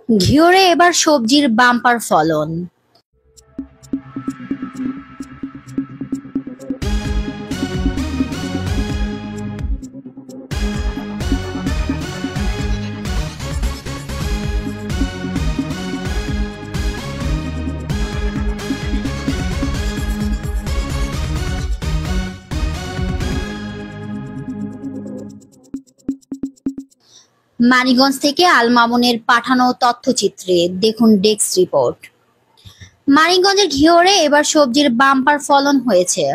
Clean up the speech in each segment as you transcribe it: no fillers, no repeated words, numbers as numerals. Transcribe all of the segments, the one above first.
ঘিওরে এবার সবজির বাম্পার ফলন। মানিকগঞ্জ থেকে আল মামুনের পাঠানো তথ্যচিত্রে দেখুন ডেস্ক রিপোর্ট। মানিকগঞ্জের ঘিওরে এবার সবজির বাম্পার ফলন হয়েছে।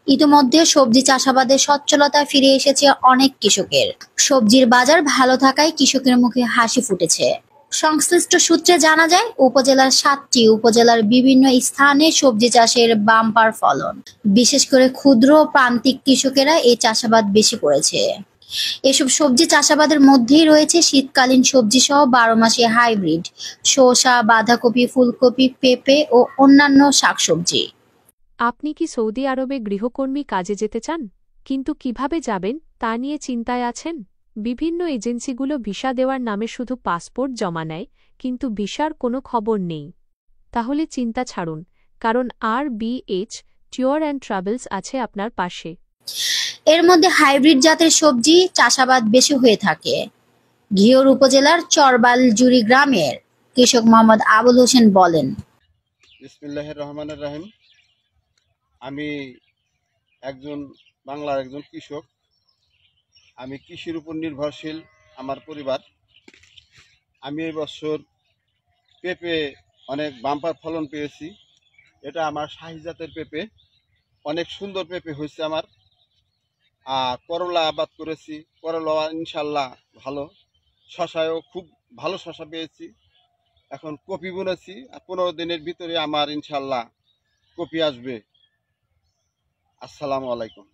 ইতিমধ্যে সবজি চাষাবাদে সচ্ছলতা ফিরে এসেছে অনেক কৃষকের। সবজির বাজার ভালো থাকায় কৃষকের মুখে হাসি ফুটেছে। সংশ্লিষ্ট সূত্রে জানা যায়, উপজেলার ৭টি উপজেলার বিভিন্ন স্থানে সবজি চাষের বাম্পার ফলন। বিশেষ করে ক্ষুদ্র ও প্রান্তিক কৃষকেরা এই চাষাবাদ বেশি করেছে। এসব সবজি চাষাবাদের মধ্যেই রয়েছে শীতকালীন সবজি সহ ১২ মাসে হাইব্রিড শসা, বাঁধাকপি, ফুলকপি, পেঁপে ও অন্যান্য শাকসবজি। আপনি কি সৌদি আরবে গৃহকর্মী কাজে যেতে চান, কিন্তু কিভাবে যাবেন তা নিয়ে চিন্তায় আছেন? বিভিন্ন এজেন্সিগুলো ভিসা দেওয়ার নামে শুধু পাসপোর্ট জমা নেয়, কিন্তু ভিসার কোনো খবর নেই। তাহলে চিন্তা ছাড়ুন, কারণ RBH ট্যুর অ্যান্ড ট্রাভেলস আছে আপনার পাশে। এর মধ্যে হাইব্রিড জাতের সবজি চাষাবাদ বেশি হয়ে থাকে। ঘিওর উপজেলার চরবালজুড়ি গ্রামের কৃষক মোহাম্মদ আবুল হোসেন বলেন, বিসমিল্লাহির রহমানির রহিম। আমি বাংলার একজন কৃষক। আমি কৃষির উপর নির্ভরশীল আমার পরিবার। আমি এই বছর পেঁপে অনেক বাম্পার ফলন পেয়েছি। এটা আমার শাহী জাতের পেঁপে, অনেক সুন্দর পেঁপে হয়েছে আমার। আর করলা আবাদ করেছি, করলা ইনশাল্লাহ ভালো। শশায়ও খুব ভালো শশা পেয়েছি। এখন কপি বুনেছি, 15 দিনের ভিতরে আমার ইনশাল্লাহ কপি আসবে। আসসালামু আলাইকুম।